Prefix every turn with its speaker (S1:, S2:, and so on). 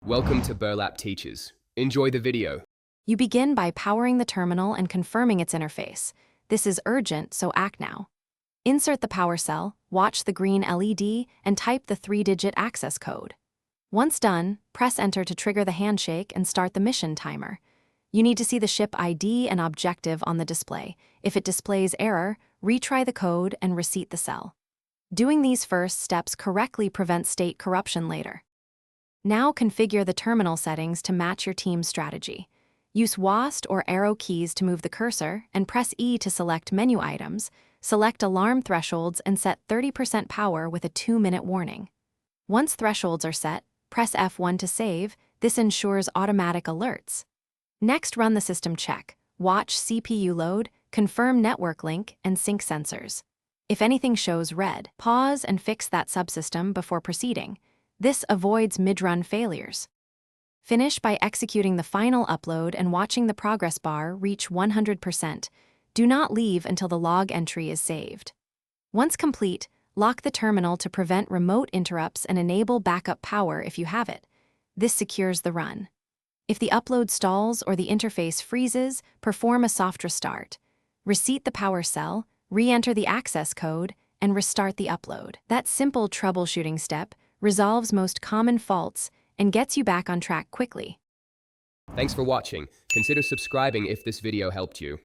S1: Welcome to Burlap Teachers. Enjoy the video.
S2: You begin by powering the terminal and confirming its interface. This is urgent, so act now. Insert the power cell, watch the green LED, and type the 3-digit access code. Once done, press Enter to trigger the handshake and start the mission timer. You need to see the ship ID and objective on the display. If it displays error, retry the code and reseat the cell. Doing these first steps correctly prevents state corruption later. Now configure the terminal settings to match your team's strategy. Use WASD or arrow keys to move the cursor, and press E to select menu items. Select alarm thresholds and set 30% power with a 2-minute warning. Once thresholds are set, press F1 to save. This ensures automatic alerts. Next, run the system check. Watch CPU load, confirm network link, and sync sensors. If anything shows red, pause and fix that subsystem before proceeding. This avoids mid-run failures. Finish by executing the final upload and watching the progress bar reach 100%. Do not leave until the log entry is saved. Once complete, lock the terminal to prevent remote interrupts and enable backup power if you have it. This secures the run. If the upload stalls or the interface freezes, perform a soft restart. Reseat the power cell, re-enter the access code, and restart the upload. That simple troubleshooting step resolves most common faults and gets you back on track quickly.
S1: Thanks for watching. Consider subscribing if this video helped you.